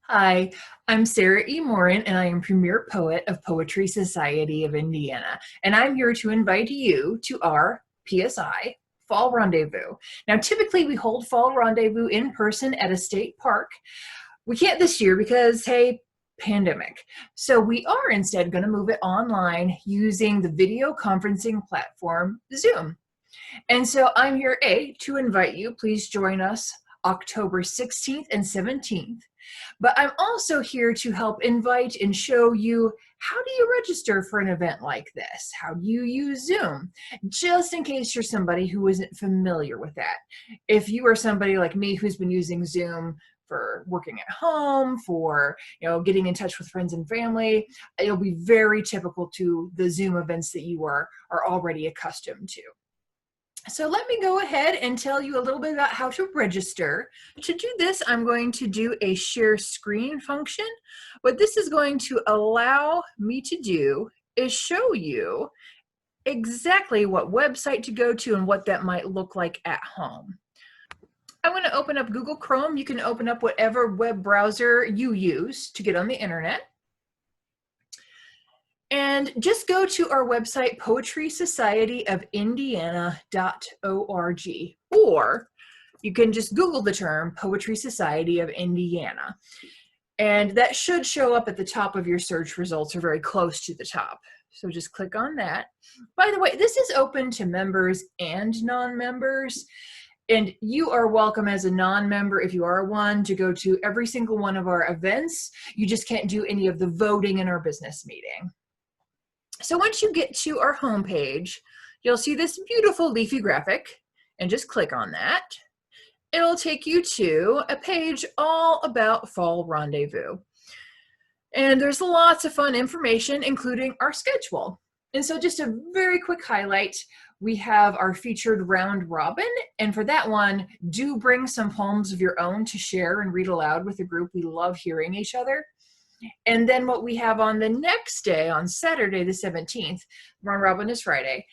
Hi, I'm Sarah E. Morin, and I am Premier Poet of Poetry Society of Indiana. And I'm here to invite you to our PSI Fall Rendezvous. Now, typically we hold Fall Rendezvous in person at a state park. We can't this year because, hey, pandemic. So we are instead going to move it online using the video conferencing platform Zoom. And so I'm here, to invite you. Please join us October 16th and 17th. But I'm also here to help invite and show you, how do you register for an event like this? How do you use Zoom? Just in case you're somebody who isn't familiar with that. If you are somebody like me who's been using Zoom for working at home, for getting in touch with friends and family, it'll be very typical to the Zoom events that you are already accustomed to. So let me go ahead and tell you a little bit about how to register. To do this, I'm going to do a share screen function. What this is going to allow me to do is show you exactly what website to go to and what that might look like at home. I'm going to open up Google Chrome. You can open up whatever web browser you use to get on the internet. And just go to our website, poetrysocietyofIndiana.org, or you can just Google the term Poetry Society of Indiana. And that should show up at the top of your search results, or very close to the top. So just click on that. By the way, this is open to members and non-members. And you are welcome as a non-member, if you are one, to go to every single one of our events. You just can't do any of the voting in our business meeting. So once you get to our homepage, you'll see this beautiful leafy graphic, and just click on that. It'll take you to a page all about Fall Rendezvous. And there's lots of fun information, including our schedule. And so just a very quick highlight, we have our featured round robin. And for that one, do bring some poems of your own to share and read aloud with the group. We love hearing each other. And then what we have on the next day, on Saturday the 17th, round robin is Friday,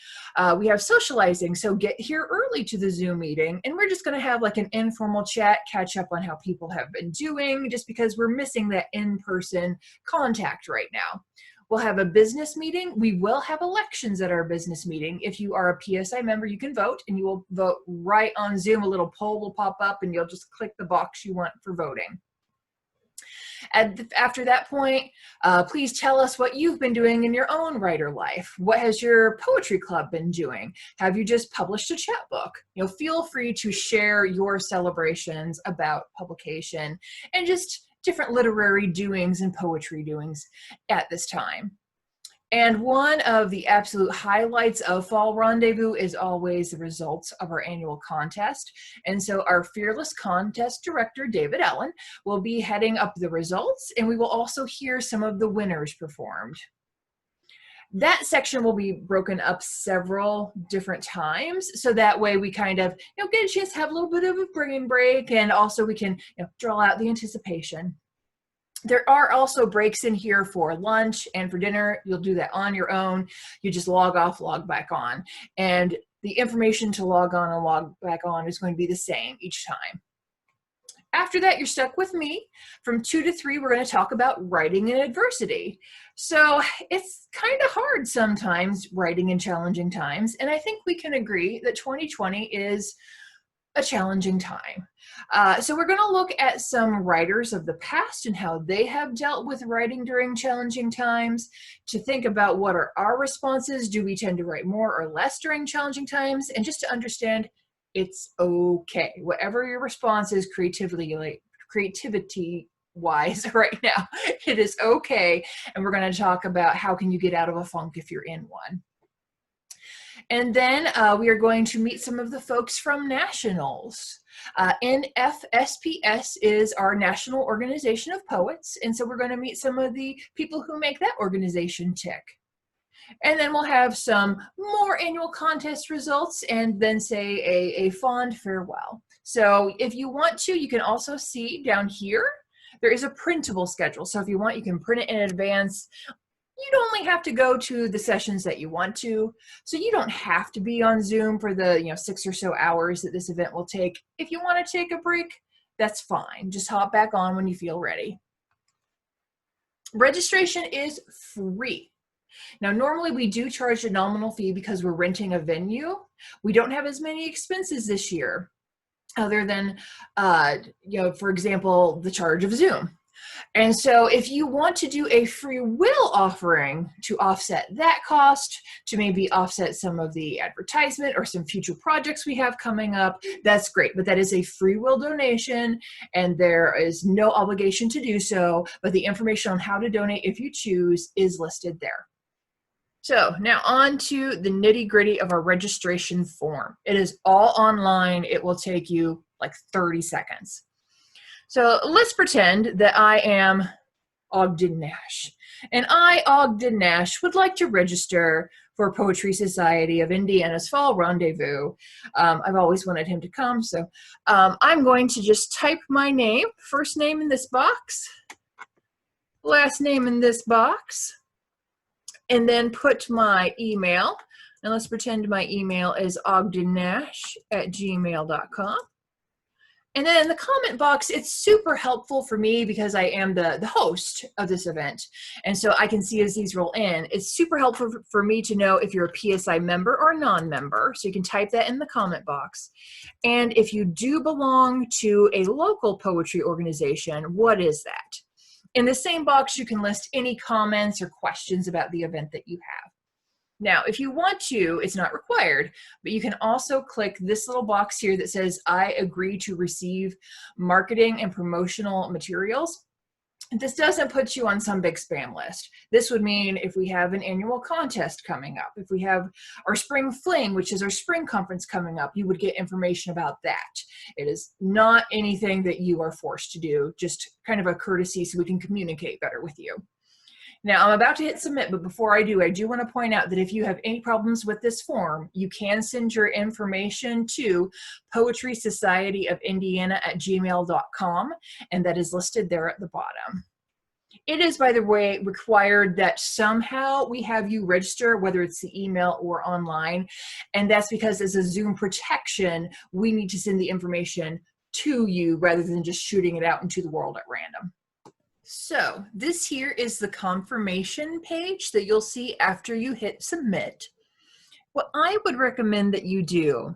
we have socializing. So get here early to the Zoom meeting, and we're just going to have like an informal chat, catch up on how people have been doing, just because we're missing that in-person contact right now. We'll have a business meeting. We will have elections at our business meeting. If you are a PSI member, you can vote, and you will vote right on Zoom. A little poll will pop up, and you'll just click the box you want for voting. After that point, please tell us what you've been doing in your own writer life. What has your poetry club been doing? Have you just published a chapbook? Feel free to share your celebrations about publication and just different literary doings and poetry doings at this time. And one of the absolute highlights of Fall Rendezvous is always the results of our annual contest. And so our fearless contest director, David Allen, will be heading up the results, and we will also hear some of the winners performed. That section will be broken up several different times, so that way we kind of get a chance to have a little bit of a brain break, and also we can draw out the anticipation. There are also breaks in here for lunch and for dinner. You'll do that on your own. You just log off, log back on. And the information to log on and log back on is going to be the same each time. After that, you're stuck with me. From 2 to 3, we're going to talk about writing in adversity. So it's kind of hard sometimes writing in challenging times. And I think we can agree that 2020 is a challenging time. So we're going to look at some writers of the past and how they have dealt with writing during challenging times, to think about what are our responses. Do we tend to write more or less during challenging times? And just to understand, it's okay. Whatever your response is creativity wise right now, it is okay. And we're going to talk about how can you get out of a funk if you're in one. And then we are going to meet some of the folks from nationals. NFSPS is our National Organization of Poets, and so we're going to meet some of the people who make that organization tick. And then we'll have some more annual contest results, and then say a fond farewell. So if you want to, you can also see down here, there is a printable schedule. So if you want, you can print it in advance. You'd only have to go to the sessions that you want to. So you don't have to be on Zoom for the 6 or so hours that this event will take. If you want to take a break, that's fine. Just hop back on when you feel ready. Registration is free. Now, normally we do charge a nominal fee because we're renting a venue. We don't have as many expenses this year, other than, for example, the charge of Zoom. And so if you want to do a free will offering to offset that cost, to maybe offset some of the advertisement or some future projects we have coming up, that's great. But that is a free will donation, and there is no obligation to do so. But the information on how to donate, if you choose, is listed there. So now on to the nitty gritty of our registration form. It is all online. It will take you like 30 seconds. So let's pretend that I am Ogden Nash, and I, Ogden Nash, would like to register for Poetry Society of Indiana's Fall Rendezvous. I've always wanted him to come, so I'm going to just type my name, first name in this box, last name in this box, and then put my email. And let's pretend my email is ogdennash@gmail.com. And then in the comment box, it's super helpful for me because I am the host of this event. And so I can see as these roll in, it's super helpful for me to know if you're a PSI member or non-member. So you can type that in the comment box. And if you do belong to a local poetry organization, what is that? In the same box, you can list any comments or questions about the event that you have. Now, if you want to, it's not required, but you can also click this little box here that says, I agree to receive marketing and promotional materials. This doesn't put you on some big spam list. This would mean if we have an annual contest coming up, if we have our spring fling, which is our spring conference coming up, you would get information about that. It is not anything that you are forced to do, just kind of a courtesy so we can communicate better with you. Now, I'm about to hit submit, but before I do want to point out that if you have any problems with this form, you can send your information to Poetry Society of Indiana@gmail.com, and that is listed there at the bottom. It is, by the way, required that somehow we have you register, whether it's the email or online, and that's because as a Zoom protection, we need to send the information to you rather than just shooting it out into the world at random. So this here is the confirmation page that you'll see after you hit submit. What I would recommend that you do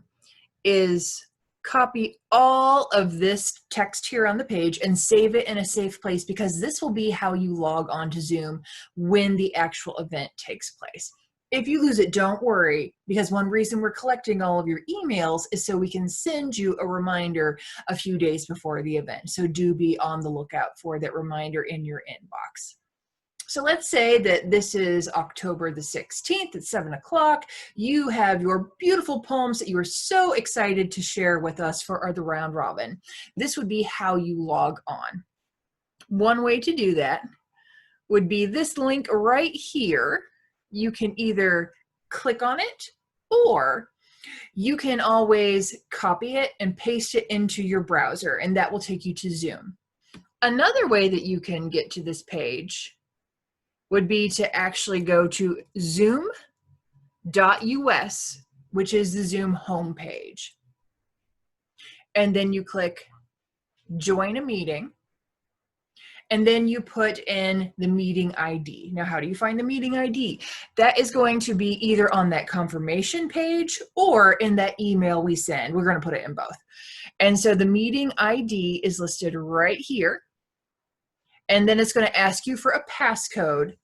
is copy all of this text here on the page and save it in a safe place, because this will be how you log on to Zoom when the actual event takes place. If you lose it, don't worry, because one reason we're collecting all of your emails is so we can send you a reminder a few days before the event. So do be on the lookout for that reminder in your inbox. So let's say that this is October the 16th at 7 o'clock. You have your beautiful poems that you are so excited to share with us for the round robin. This would be how you log on. One way to do that would be this link right here. You can either click on it, or you can always copy it and paste it into your browser, and that will take you to Zoom. Another way that you can get to this page would be to actually go to zoom.us, which is the Zoom homepage. And then you click join a meeting. And then you put in the meeting ID. Now, how do you find the meeting ID? That is going to be either on that confirmation page or in that email we send. We're going to put it in both. And so the meeting ID is listed right here. And then it's going to ask you for a passcode.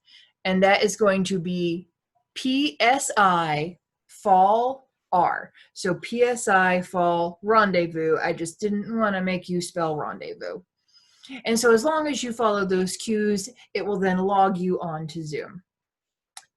And that is going to be PSI Fall R. So PSI Fall Rendezvous. I just didn't want to make you spell rendezvous. And so as long as you follow those cues, it will then log you on to Zoom.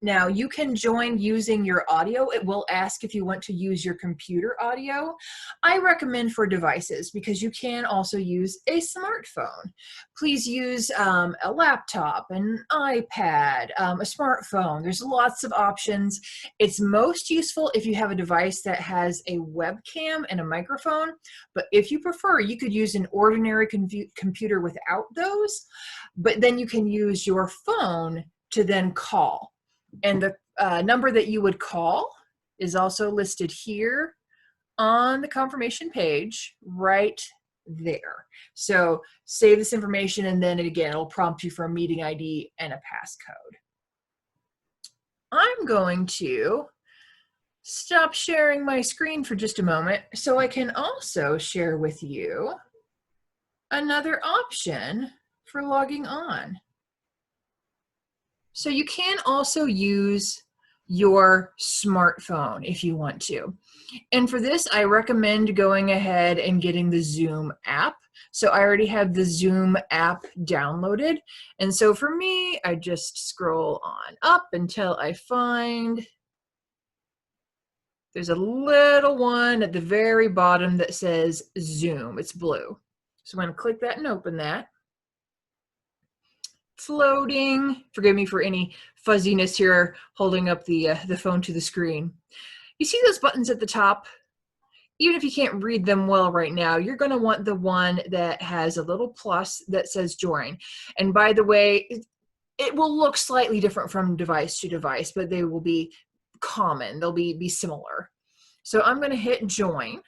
Now, you can join using your audio. It will ask if you want to use your computer audio. I recommend for devices because you can also use a smartphone. Please use a laptop, an iPad, a smartphone. There's lots of options. It's most useful if you have a device that has a webcam and a microphone, but if you prefer, you could use an ordinary computer without those, but then you can use your phone to then call. And the number that you would call is also listed here on the confirmation page, right there. So save this information, and then again, it'll prompt you for a meeting ID and a passcode. I'm going to stop sharing my screen for just a moment so I can also share with you another option for logging on. So you can also use your smartphone if you want to. And for this, I recommend going ahead and getting the Zoom app. So I already have the Zoom app downloaded. And so for me, I just scroll on up until I find there's a little one at the very bottom that says Zoom. It's blue. So I'm going to click that and open that. It's loading. Forgive me for any fuzziness here, holding up the phone to the screen. You see those buttons at the top? Even if you can't read them well right now, you're going to want the one that has a little plus that says join. And by the way, it will look slightly different from device to device, but they will be common. They'll be similar. So I'm going to hit join.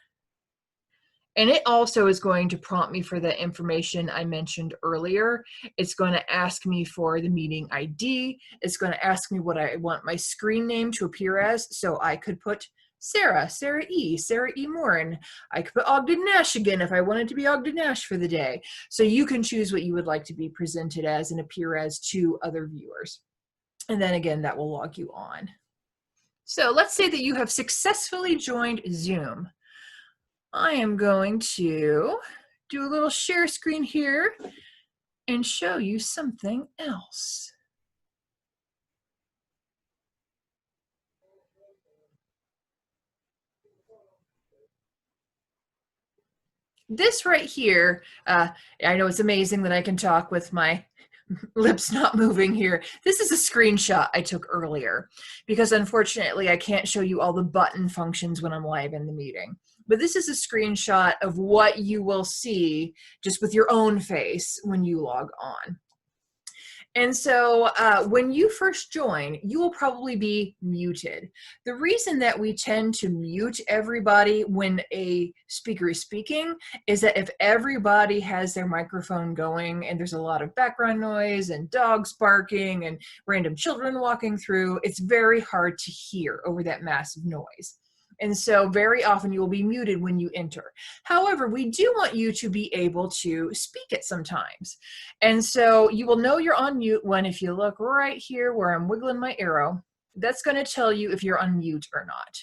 And it also is going to prompt me for the information I mentioned earlier. It's going to ask me for the meeting ID. It's going to ask me what I want my screen name to appear as. So I could put Sarah E. Moore. And I could put Ogden Nash again if I wanted to be Ogden Nash for the day. So you can choose what you would like to be presented as and appear as to other viewers. And then again, that will log you on. So let's say that you have successfully joined Zoom. I am going to do a little share screen here and show you something else. This right here, I know it's amazing that I can talk with my lips not moving here. This is a screenshot I took earlier because unfortunately I can't show you all the button functions when I'm live in the meeting. But this is a screenshot of what you will see just with your own face when you log on. And so when you first join, you will probably be muted. The reason that we tend to mute everybody when a speaker is speaking is that if everybody has their microphone going and there's a lot of background noise and dogs barking and random children walking through, it's very hard to hear over that massive noise. And so very often you will be muted when you enter. However, we do want you to be able to speak at some times. And so you will know you're on mute when, if you look right here where I'm wiggling my arrow, that's going to tell you if you're on mute or not.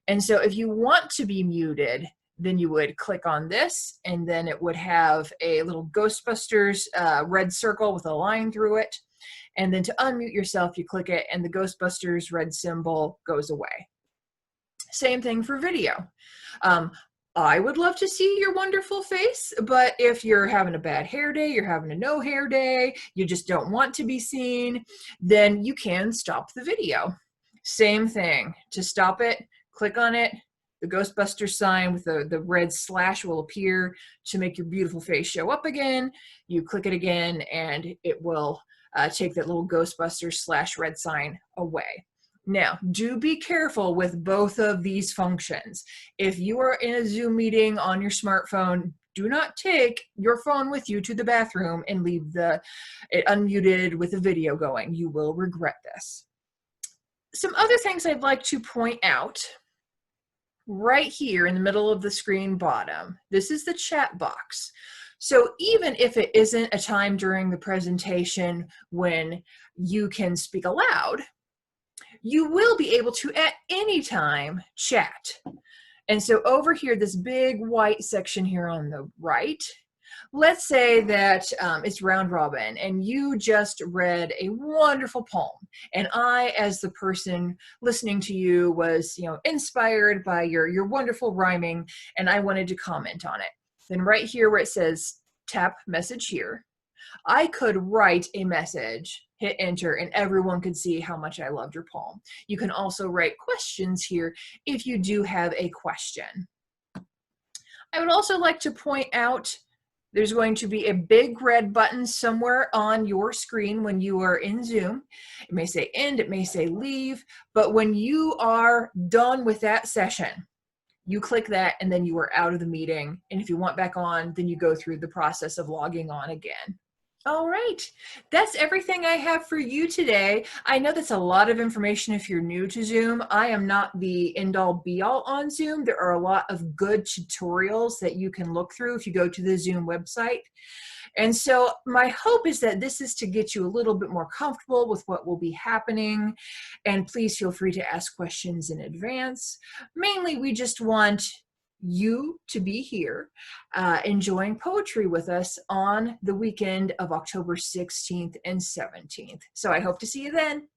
And so if you want to be muted, then you would click on this, and then it would have a little Ghostbusters red circle with a line through it. And then to unmute yourself, you click it, and the Ghostbusters red symbol goes away. Same thing for video. I would love to see your wonderful face, but if you're having a bad hair day, you're having a no hair day, you just don't want to be seen, then you can stop the video. Same thing. To stop it, click on it. The Ghostbuster sign with the red slash will appear to make your beautiful face show up again. You click it again, and it will take that little Ghostbuster slash red sign away. Now, do be careful with both of these functions. If you are in a Zoom meeting on your smartphone, do not take your phone with you to the bathroom and leave it unmuted with the video going. You will regret this. Some other things I'd like to point out right here in the middle of the screen bottom. This is the chat box. So even if it isn't a time during the presentation when you can speak aloud, you will be able to at any time chat. And so over here, this big white section here on the right, let's say that it's round robin and you just read a wonderful poem, and I, as the person listening to you, was inspired by your wonderful rhyming, and I wanted to comment on it. Then right here where it says tap message here, I could write a message, hit enter, and everyone could see how much I loved your poem. You can also write questions here if you do have a question. I would also like to point out there's going to be a big red button somewhere on your screen when you are in Zoom. It may say end, it may say leave, but when you are done with that session, You click that and then you are out of the meeting. And if you want back on, then you go through the process of logging on again. All right, that's everything I have for you today. I know that's a lot of information if you're new to Zoom. I am not the end-all be-all on Zoom. There are a lot of good tutorials that you can look through if you go to the Zoom website. And so my hope is that this is to get you a little bit more comfortable with what will be happening. And please feel free to ask questions in advance. Mainly, we just want you to be here enjoying poetry with us on the weekend of October 16th and 17th. So I hope to see you then.